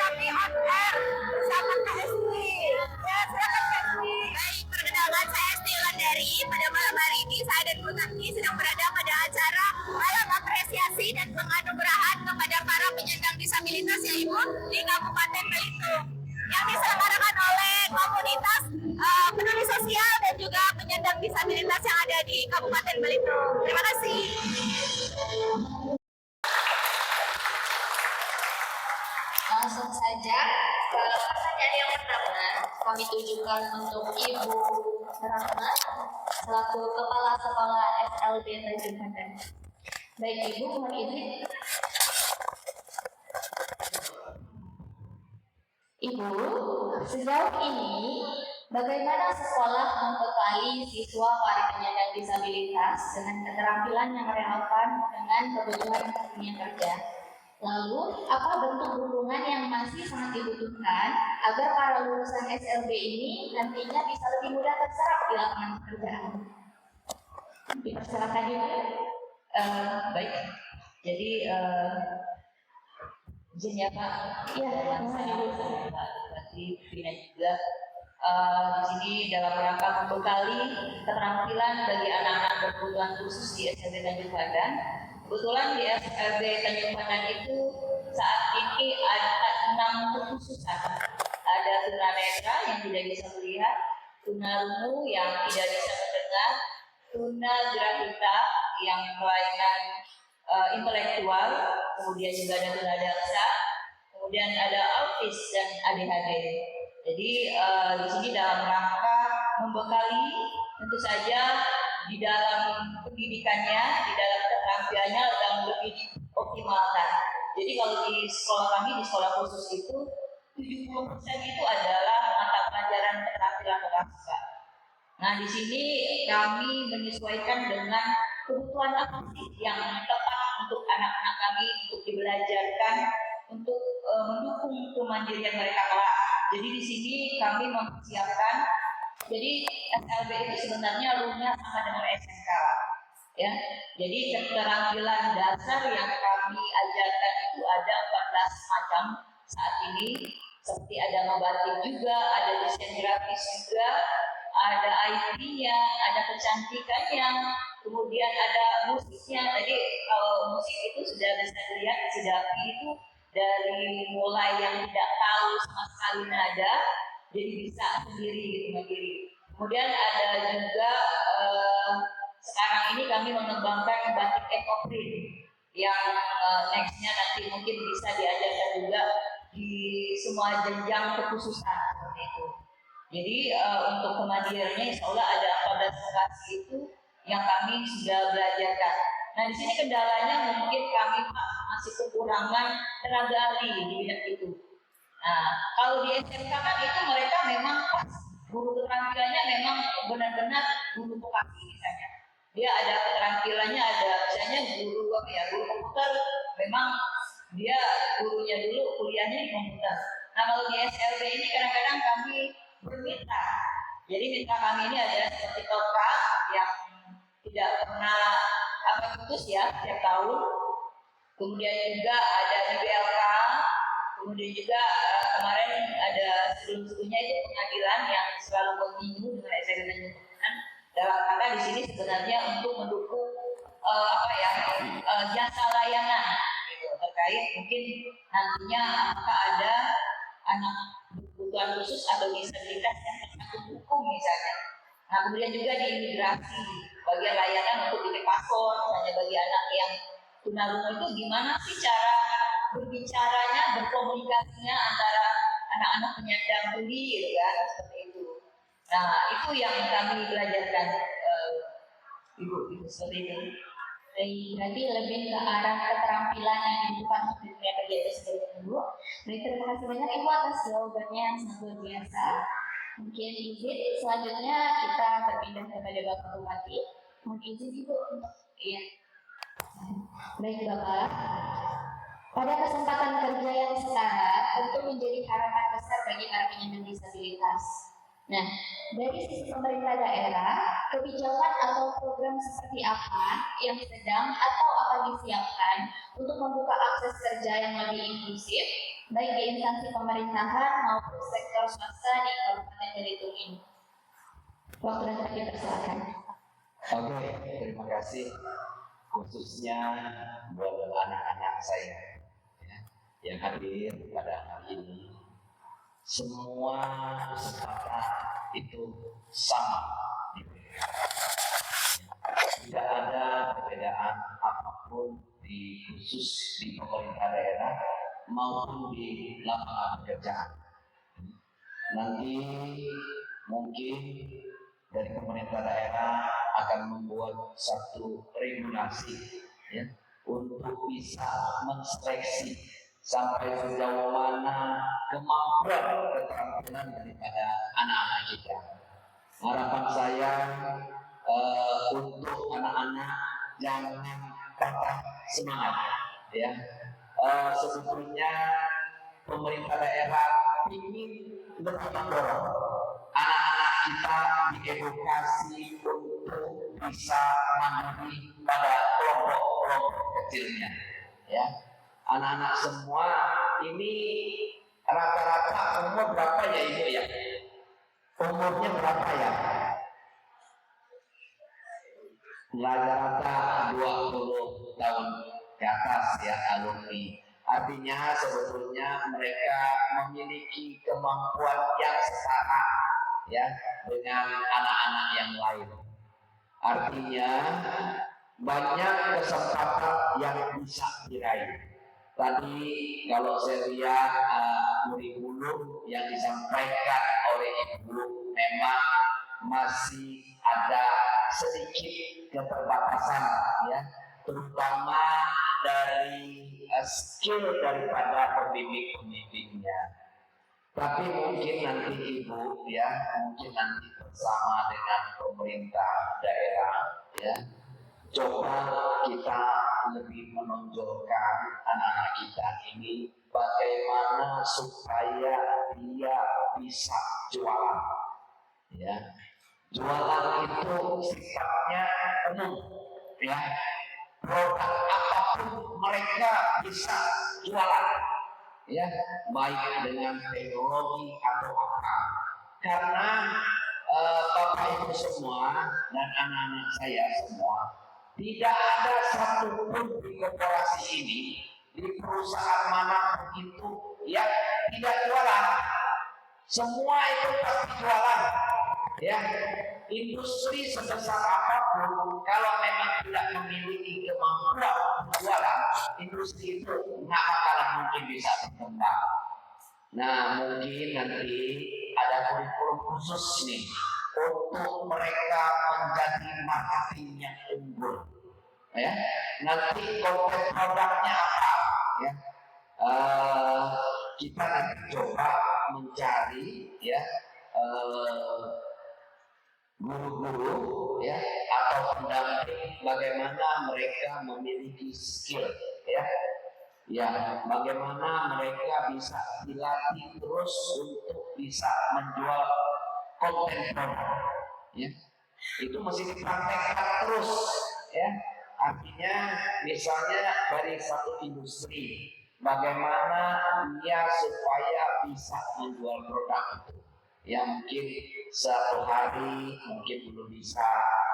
kami on air bersama KSD. Ya, silakan KSD. Baik, perkenalkan saya Esti Landari. Pada malam hari ini saya dan Putri sedang berada pada acara malam apresiasi dan penganugerahan kepada para penyandang disabilitas yaitu di Kabupaten Belitung yang diselenggarakan oleh komunitas peduli sosial dan juga penyandang disabilitas yang ada di Kabupaten Belitung. Terima kasih. Langsung saja ke pertanyaan yang pertama kami tujukan untuk Ibu Rahmat selaku Kepala Sekolah SLB Tanjung Pandan. Baik Ibu, mohon izin. Ibu, sejauh ini bagaimana sekolah membekali siswa para penyandang disabilitas dengan keterampilan yang relevan dengan kebutuhan dunia kerja? Lalu, apa bentuk dukungan yang masih sangat dibutuhkan agar para lulusan SLB ini nantinya bisa lebih mudah terserap di lapangan pekerjaan? Dipersilakan Ibu. Baik, jadi izin ya Pak. Ya, mohon Ibu. Berarti Bina juga di sini dalam rangka membekali keterampilan bagi anak-anak berkebutuhan khusus di SLB Tanjung Pandan. Kebetulan di SLB Tanjung Pandan itu saat ini ada 6 kekhususan. Ada tunanetra yang tidak bisa melihat, tunarungu yang tidak bisa mendengar, tunagrahita yang kelainan intelektual, kemudian juga ada tunadaksa, kemudian ada autis dan ADHD. Jadi di sini dalam rangka membekali, tentu saja di dalam pendidikannya, di dalam keterampilannya akan lebih dioptimalkan. Jadi kalau di sekolah kami, di sekolah khusus itu 70% itu adalah mata pelajaran keterampilan bahasa. Nah di sini kami menyesuaikan dengan kebutuhan apa sih yang tepat untuk anak-anak kami untuk dibelajarkan untuk mendukung kemandirian mereka kelak. Jadi di sini kami mempersiapkan. Jadi SLB itu sebenarnya rulenya sama dengan SMK, ya. Jadi keterampilan dasar yang kami ajarkan itu ada 14 macam saat ini, seperti ada membatik juga, ada desain grafis juga, ada IT-nya, ada kecantikannya, kemudian ada musiknya. Jadi kalau musik itu sudah bisa dilihat si Davi itu dari mulai yang tidak tahu sama sekali nada, jadi bisa sendiri gitu mandiri. Kemudian ada juga sekarang ini kami mengembangkan batik ekoprint yang nextnya nanti mungkin bisa diajarkan juga di semua jenjang kekhususan seperti itu. Jadi untuk kemandiriannya insya Allah ada 14 lokasi itu yang kami sudah belajarkan. Nah di sini kendalanya mungkin kami Pak masih kekurangan tenaga ahli di bidang itu. Nah kalau di SMK kan itu mereka memang pas guru keterampilannya memang benar-benar guru vokasi misalnya. Dia ada keterampilannya, ada misalnya guru apa ya, guru komputer memang dia gurunya dulu kuliahnya di komputer. Nah kalau di SLB ini kadang-kadang kami bermitra. Jadi mitra kami ini ada seperti Toka yang tidak pernah putus ya setiap tahun. Kemudian juga ada IBLK. Kemudian juga kemarin ada sebelum-sebelumnya itu pengadilan yang selalu kontinu dengan SLB Tanjung Pandan. Dalam rangka di sini sebenarnya untuk mendukung jasa layanan gitu, terkait mungkin nantinya apakah ada anak berkebutuhan khusus atau disabilitas yang tersangkut hukum misalnya. Nah kemudian juga di imigrasi bagian layanan untuk bikin paspor, misalnya bagi anak yang tunarungu itu gimana sih cara berbicaranya, berkomunikasinya antara anak-anak penyandang tuli gitu kan, seperti itu. Nah itu yang kami belajarkan ibu seperti itu. Baik, berarti lebih ke arah keterampilan yang dibutuhkan untuk dunia kerja itu sendiri dulu. Baik, terima kasih banyak Ibu atas jawabannya yang sangat luar biasa. Mungkin izin selanjutnya kita berpindah kepada Bapak Bupati. Mungkin izin Ibu untuk Baik Bapak. Pada kesempatan kerja yang setara tentu menjadi harapan besar bagi para penyandang disabilitas. Nah, dari sisi pemerintah daerah, kebijakan atau program seperti apa yang sedang atau akan disiapkan untuk membuka akses kerja yang lebih inklusif baik di instansi pemerintahan maupun sektor swasta di Kabupaten Belitung ini. Waktu dan tempat dipersilakan. Oke, terima kasih khususnya buat anak-anak saya ya, yang hadir pada hari ini. Semua sepakat itu sama, tidak ada perbedaan apapun khusus di pemerintah daerah maupun di lapangan pekerjaan. Nanti mungkin dari pemerintah daerah akan membuat satu regulasi ya, untuk bisa menseleksi sampai sejauh mana kemampuan keterampilan daripada anak-anak kita. Harapan saya untuk anak-anak jangan patah semangat ya. Sebetulnya pemerintah daerah ingin lebih mendorong anak-anak kita diedukasi untuk bisa mandiri pada kelompok-kelompok kecilnya ya. Anak-anak semua ini rata-rata umur berapa ya Ibu ya? Umurnya berapa ya? Rata-rata 20 tahun ke atas ya alumni. Artinya sebetulnya mereka memiliki kemampuan yang setara ya dengan anak-anak yang lain. Artinya banyak kesempatan yang bisa diraih. Tadi kalau saya lihat kurikulum yang disampaikan oleh Ibu memang masih ada sedikit keterbatasan ya, terutama dari skill daripada pembimbing-pembimbingnya. Tapi mungkin nanti Ibu ya, mungkin nanti bersama dengan pemerintah daerah ya, coba kita lebih menonjolkan anak-anak kita ini bagaimana supaya dia bisa jualan ya. Jualan itu sifatnya umum ya, produk apapun mereka bisa jualan ya, baik dengan teknologi atau apa. Karena Bapak Ibu semua dan anak-anak saya semua, tidak ada satupun di korporasi ini, di perusahaan manapun itu yang tidak jualan. Semua itu pasti jualan ya. Industri sebesar apapun kalau memang tidak memiliki kemampuan jualan, industri itu nggak bakalan mungkin bisa berkembang. Nah mungkin nanti ada kurikulum khusus nih untuk mereka menjadi marketing yang unggul ya. Nanti konten produknya apa ya, kita nanti coba mencari ya guru-guru ya atau pendamping bagaimana mereka memiliki skill ya, ya bagaimana mereka bisa dilatih terus untuk bisa menjual konten produk ya. Itu mesti dipraktekkan terus ya. Artinya misalnya dari satu industri bagaimana dia supaya bisa menjual produk itu ya, mungkin satu hari mungkin belum bisa,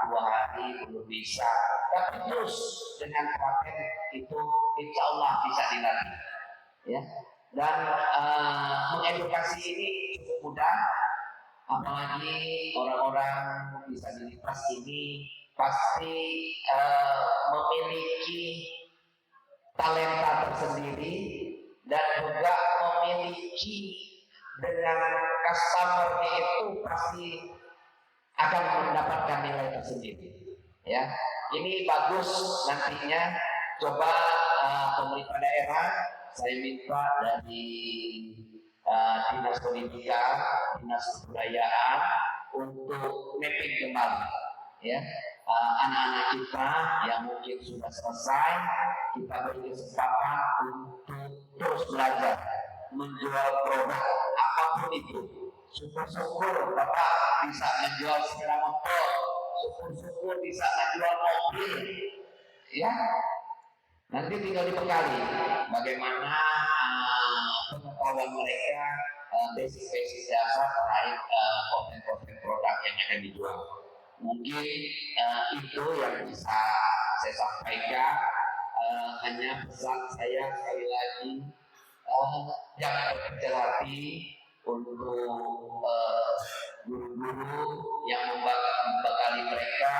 2 hari belum bisa, tapi terus dengan praktek itu insya Allah bisa dilatih ya. Dan mengedukasi ini cukup mudah, apalagi orang-orang disabilitas ini pasti memiliki talenta tersendiri dan juga memiliki dengan customer-nya itu pasti akan mendapatkan nilai tersendiri ya. Ini bagus nantinya. Coba pemerintah daerah saya minta dari Dinas Pendidikan, Dinas Kebudayaan untuk mapping kembali ya anak-anak kita yang mungkin sudah selesai, kita beri kesempatan untuk terus belajar menjual produk apapun itu. Syukur-syukur Bapak bisa menjual sepeda motor, syukur-syukur bisa menjual mobil ya. Nanti tinggal dibekali bagaimana pengetahuan mereka, basic dasar terkait konten-konten produk yang akan dijual. Mungkin itu yang bisa saya sampaikan. Hanya pesan saya sekali lagi, jangan berkecil hati untuk guru-guru yang membekali mereka,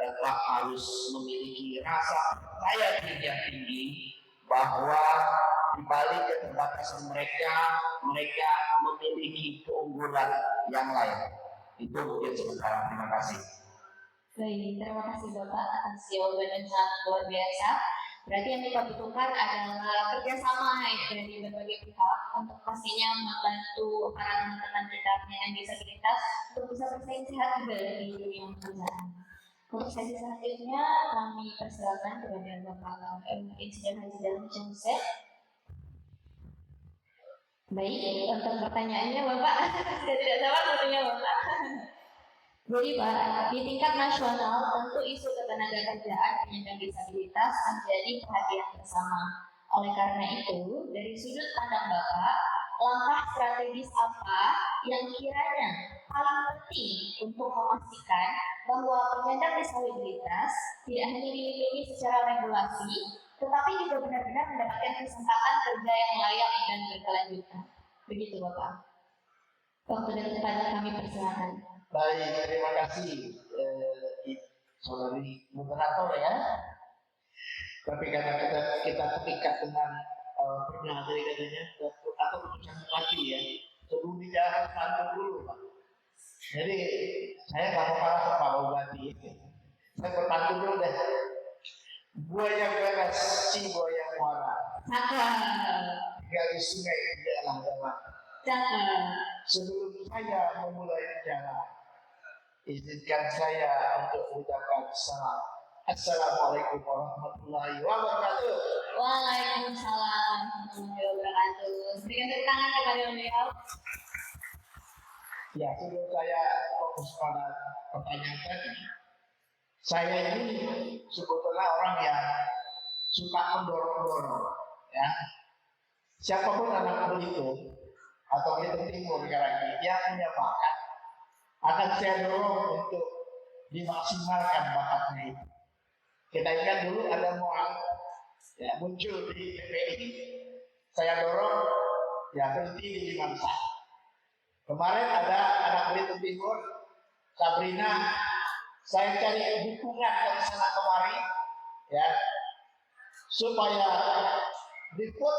tetap harus memiliki rasa percaya diri yang tinggi bahwa di balik keterbatasan mereka memiliki keunggulan yang lain. Itu mungkin sementara. Terima kasih. Baik, terima kasih Bapak atas jawaban yang sangat luar biasa. Berarti yang kita butuhkan adalah kerjasama dari berbagai pihak untuk pastinya membantu para teman-teman kita penyandang disabilitas untuk bisa bersaing sehat juga di dunia pekerjaan. Untuk sesi selanjutnya kami persilakan kepada Bapak Insiden Haji Dalem Jose. Baik, untuk pertanyaannya Bapak, saya tidak sabar bertanya Bapak. Jadi Pak, di tingkat nasional tentu isu ketenagakerjaan penyandang disabilitas menjadi perhatian bersama. Oleh karena itu, dari sudut pandang Bapak, langkah strategis apa yang kiranya paling penting untuk memastikan bahwa penyandang disabilitas tidak hanya dilindungi secara regulasi, tetapi juga benar-benar mendapatkan kesempatan kerja yang layak dan berkelanjutan. Begitu Bapak. Waktu dan tempat kami persilakan. Baik, terima kasih saudari moderator ya. Tapi karena kita terikat dengan pernah dari katanya atau keputusan hati ya, sebelum bicara pantun dulu Pak. Jadi saya nggak mau kalah sama Pak Bupati. Saya berpantun dulu deh. Buaya beres, si buaya muara. Gali sungai di dalam-dalam. Sebelum saya memulai jalan, izinkan saya untuk mengucapkan salam. Assalamualaikum warahmatullahi wabarakatuh. Waalaikumsalam warahmatullahi wabarakatuh. Berikan tepuk tangan kepada beliau. Ya, sebelum saya fokus pada pertanyaan tadi, saya ini sebetulnya orang yang suka mendorong-dorong, ya. Siapapun anak Belitung atau Belitung Timur sekarang ini yang punya bakat, akan saya dorong untuk dimaksimalkan bakatnya itu. Kita ingat dulu ada Muang ya, muncul di PPI, saya dorong ya berhenti di Limansa. Kemarin ada anak Belitung Timur, Sabrina, saya cari dukungan dari sana kemari ya supaya Diput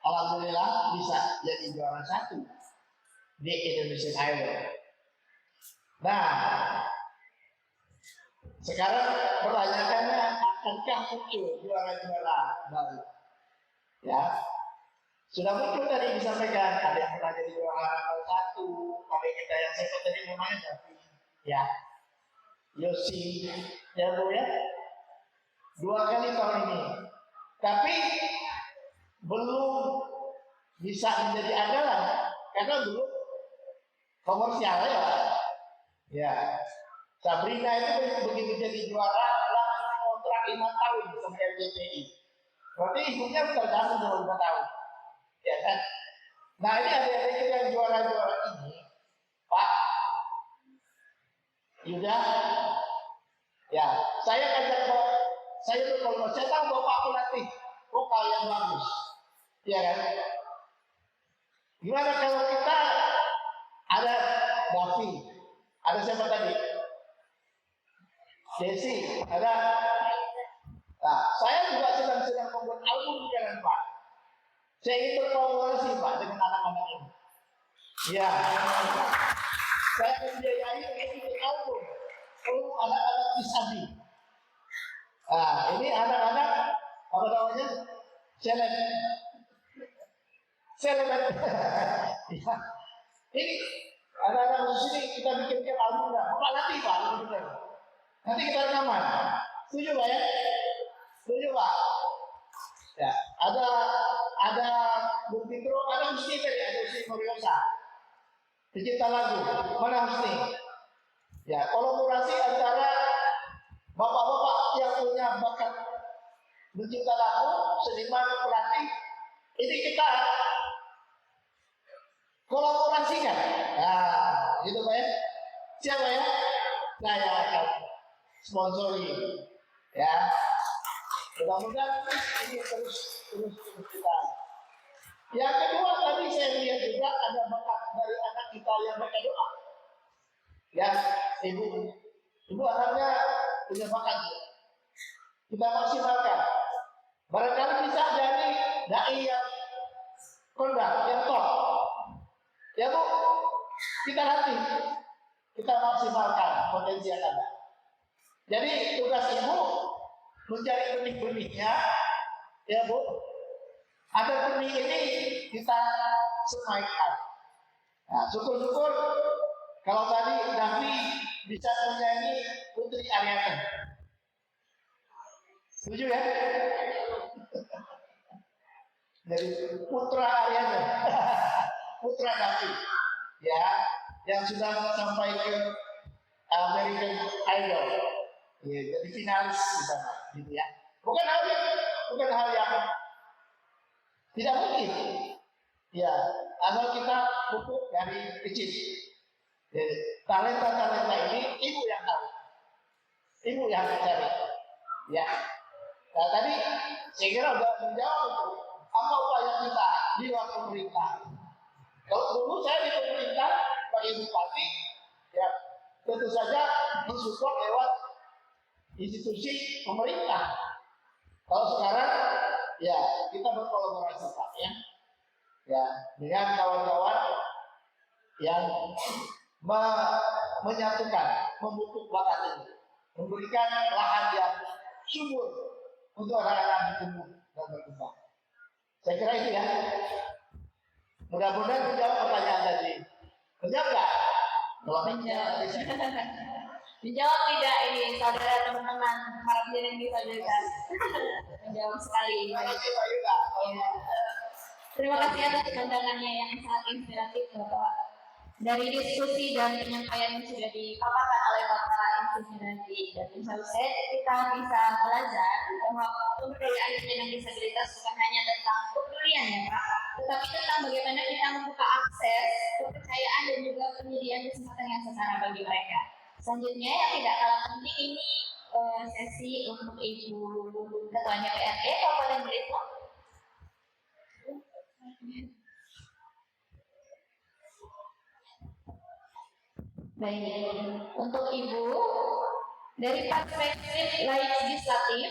alhamdulillah bisa jadi juara 1 di Indonesian Idol. Nah, sekarang pertanyaannya, akankah muncul juara-juara baru? Ya, sudah muncul tadi disampaikan, ada yang pernah jadi juara 1, ada kita yang saya tadi namanya tapi ya, Yosi, ya Bu ya, 2 kali tahun ini, tapi belum bisa menjadi andalan karena belum komersial ya. Sabrina itu begitu jadi juara langsung kontrak 5 tahun sama RCTI. Berarti ibunya sudah terganggu dalam 5 tahun, ya kan? Nah ini ada yang juara-juara ini, Pak Yuda, ya saya ajak saya berkolom, saya tahu Bapak pelatih vokal yang bagus, ya kan? Gimana kalau kita ada Davi, ada siapa tadi? Desi, ada. Nah, saya juga sedang membuat album jangan Pak. Saya ingin berkolaborasi Pak dengan anak-anak ini. Ya, saya membiayai untuk bikin album untuk anak-anak disabel. Nah, ini anak-anak apa namanya? Seleb. Ya. Ini anak-anak khusus ini kita bikin album enggak? Bapak latih Pak, benar. Nanti kita rekaman. Setuju Pak ya? Setuju Pak? Ya, ada Bung Fitro, ada Husni tadi, ada Husni Moriosa. Pencipta lagu, mana Husni? Ya, kolaborasi antara bapak-bapak yang punya bakat mencipta lagu, seniman, pelatih. Ini kita Siapa ya? Saya akan sponsori, ya. Mudah-mudahan ini terus kita. Yang kedua tadi saya lihat juga ada bakat dari anak kita yang mereka doa. Ya, ibu anaknya punya bakat. Kita maksimalkan. Barangkali bisa jadi dai yang kondang, yang top. Ya Bu, kita latih, kita maksimalkan potensi yang ada. Jadi tugas ibu mencari benih-benihnya, ya Bu. Ada benih ini kita semaikan. Nah, syukur-syukur kalau tadi Davi bisa menyanyi Putri Ariana. Setuju ya? Dari Putra Ariana, Putra Davi, ya, yang sudah sampai ke American Idol, ya, jadi finalis di sana, gitu ya. Bukan hal yang tidak mungkin, ya, asal kita pupuk dari kecil. Talenta ini ibu yang tahu, ibu yang cari, ya. Nah tadi saya kira udah menjawab itu. Apa upaya kita di luar pemerintah? Kalau dulu saya di pemerintah sebagai bupati, ya tentu saja mensupport lewat institusi pemerintah. Kalau sekarang, ya kita berkolaborasi Pak, ya dengan kawan-kawan yang menyatukan, memupuk bakat ini, memberikan lahan yang subur untuk anak-anak tumbuh dan berkembang. Saya kira itu ya. Mudah-mudahan menjawab pertanyaan tadi. Menjawab nggak? Kalau Menjawab tidak ini saudara teman-teman harap jadi disabilitas. Menjawab sekali. Terima kasih Pak Yuda. Terima kasih atas pandangannya yang sangat inspiratif Bapak. Dari diskusi dan penyampaian yang sudah dipaparkan oleh Bapak Insinyur dan Insya kita bisa belajar bahwa pemberdayaan penyandang disabilitas bukan hanya tentang kepedulian ya Pak, tetapi tentang bagaimana kita membuka akses, kepercayaan dan juga penyediaan kesempatan yang setara bagi mereka. Selanjutnya yang tidak kalah penting ini sesi untuk Ibu Ketuanya PRD Kabupaten Belitung. Baik, untuk Ibu dari perspektif legislatif,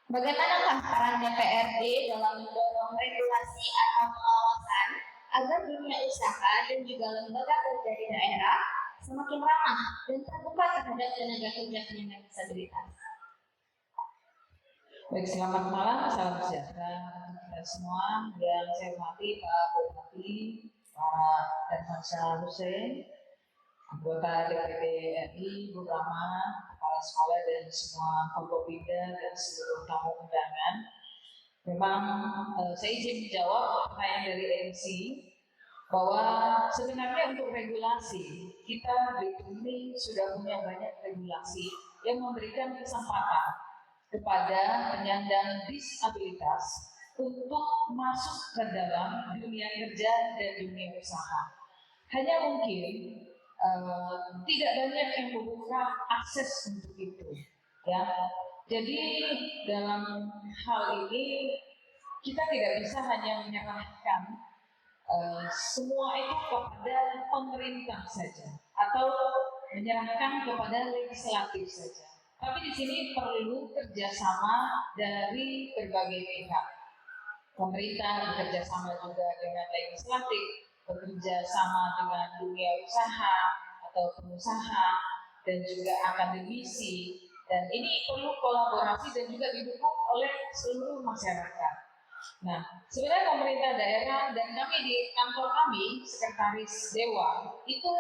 bagaimanakah peran DPRD dalam mendorong regulasi atau pengawasan agar dunia usaha dan juga lembaga kerja di daerah semakin ramah dan terbuka terhadap tenaga kerja penyandang disabilitas? Baik, selamat malam, salam sejahtera kita semua. Yang saya hormati Pak Bupati, Pak Hermansyah Hussein, anggota DPD RI, Bu Rama, kepala sekolah dan semua Forkopimda dan seluruh tamu undangan. Memang saya izin menjawab pertanyaan dari MC bahwa sebenarnya untuk regulasi kita di ini sudah punya banyak regulasi yang memberikan kesempatan kepada penyandang disabilitas untuk masuk ke dalam dunia kerja dan dunia usaha. Hanya mungkin tidak banyak yang membuka akses untuk itu, ya. Jadi dalam hal ini kita tidak bisa hanya menyerahkan semua itu kepada pemerintah saja atau menyerahkan kepada legislatif saja. Tapi di sini perlu kerjasama dari berbagai pihak. Pemerintah bekerja sama juga dengan legislatif, bekerja sama dengan dunia usaha atau pengusaha dan juga akademisi, dan ini perlu kolaborasi dan juga didukung oleh seluruh masyarakat. Nah, sebenarnya pemerintah daerah dan kami di kantor kami, Sekretaris Dewan, itu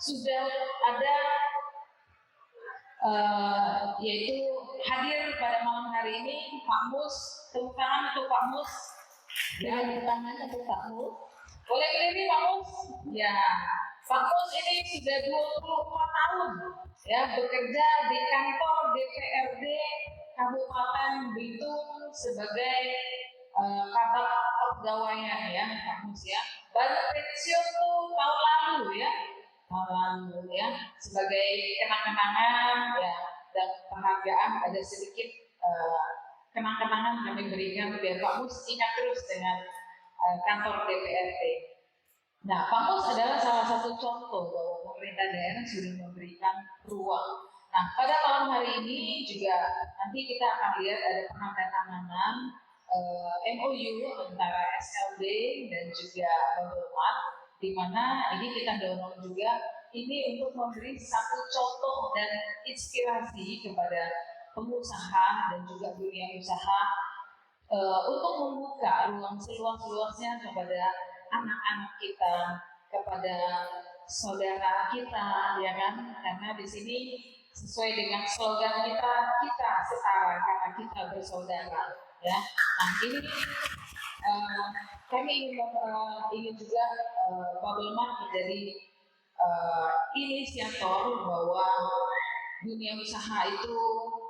sudah ada yaitu hadir pada malam hari ini Pak Mus, tepuk tangan untuk Pak Mus. Dengan tangan untuk Pak Mus. Boleh berdiri Pak Mus? Ya, Pak Mus ini sudah 24 tahun ya bekerja di kantor DPRD Kabupaten Belitung sebagai kabak kepegawaian ya Pak Mus ya. Baru pensiun tuh tahun lalu ya. lalu ya, sebagai kenang-kenangan ya dan penghargaan ada sedikit kenang-kenangan kami berikan biar Pak Mus ingat terus dengan kantor DPRD. Nah, Pak Mus adalah salah satu contoh bahwa pemerintah daerah sudah memberikan ruang. Nah, pada malam hari ini juga nanti kita akan lihat ada penandatanganan MOU antara SLB dan juga Bapak, di mana ini kita dorong juga ini untuk memberi satu contoh dan inspirasi kepada pengusaha dan juga dunia usaha untuk membuka ruang seluas-luasnya kepada anak-anak kita, kepada saudara kita, ya kan? Karena di sini sesuai dengan slogan kita setara karena kita bersaudara, ya. Nah ini kami ingin juga Pak Belmar menjadi inisiator bahwa dunia usaha itu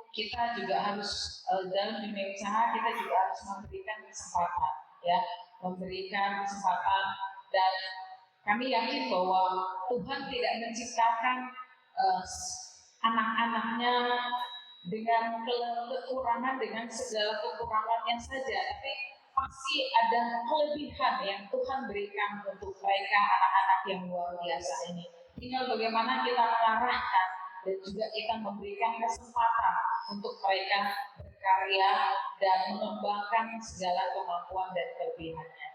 kita juga harus dalam dunia usaha kita juga harus memberikan kesempatan, ya, memberikan kesempatan dan kami yakin bahwa Tuhan tidak menciptakan anak-anaknya dengan kekurangan dengan segala kekurangannya saja, tapi pasti ada kelebihan yang Tuhan berikan untuk mereka anak-anak yang luar biasa ini. Tinggal bagaimana kita mengarahkan dan juga kita memberikan kesempatan untuk mereka berkarya dan mengembangkan segala kemampuan dan kelebihannya.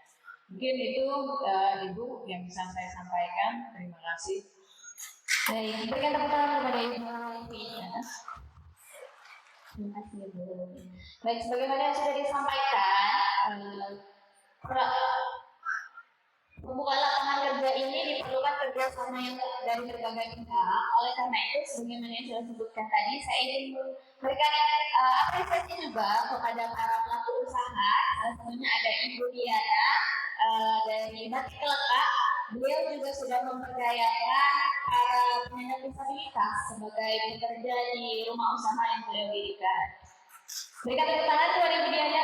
Mungkin itu Ibu yang bisa saya sampaikan. Terima kasih. Baik, berikan tepuk tangan kepada Ibu Vina. Terima kasih Ibu. Baik, sebagaimana yang sudah disampaikan, pembukaan lapangan kerja ini diperlukan kerjasama yang dari berbagai pihak. Oleh karena itu, sebagaimana yang sudah disebutkan tadi, saya ingin memberikan apresiasi juga kepada para pelaku usaha. Salah satunya ada Ibu Diana dari Batik Letak. Beliau juga sudah memberdayakan para penyandang disabilitas sebagai pekerja di rumah usaha yang beliau dirikan. Berikan tepuk tangan kepada Ibu Diana.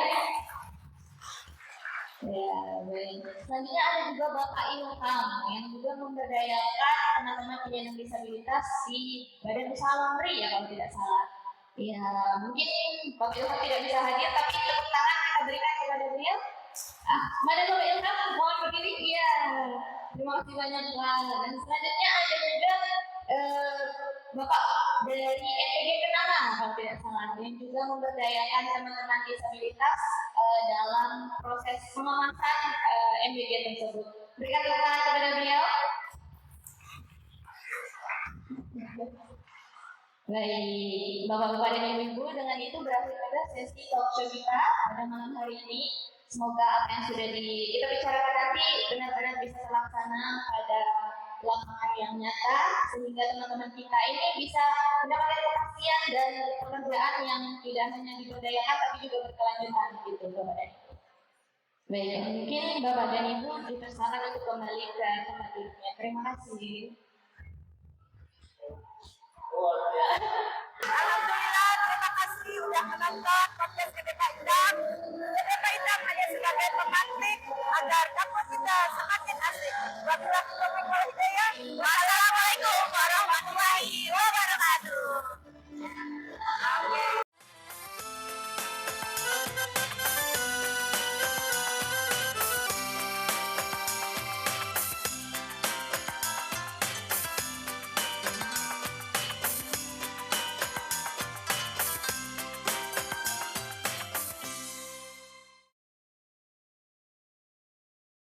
Ya, baik. Selanjutnya ada juga Bapak Ilham yang juga memberdayakan teman-teman penyandang disabilitas di Badan Usaha Laundry ya kalau tidak salah. Ya, mungkin Bapak Ilham tidak bisa hadir, tapi tepuk tangan kita berikan kepada beliau. Mana Bapak Ilham? Mohon berdiri. Iya. Terima kasih banyak Pak. Dan selanjutnya ada juga Bapak dari NPG Kenanga kalau tidak salah yang juga memberdayakan teman-teman disabilitas dalam proses pengemasan MBG tersebut. Berikan tepuk tangan kepada beliau. Baik, Bapak-Bapak dan Ibu-Ibu, dengan itu berakhir pada sesi talk show kita pada malam hari ini. Semoga apa yang sudah kita bicarakan nanti benar-benar bisa terlaksana pada lapangan yang nyata, sehingga teman-teman kita ini bisa mendapatkan kepastian dan pekerjaan yang tidak hanya diberdayakan tapi juga berkelanjutan gitu, Bapak dan Ibu. Baik, mungkin Bapak dan Ibu dipersilakan untuk kembali ke tempat duduknya. Terima kasih. Alhamdulillah, terima kasih sudah menonton podcast KPK Indam.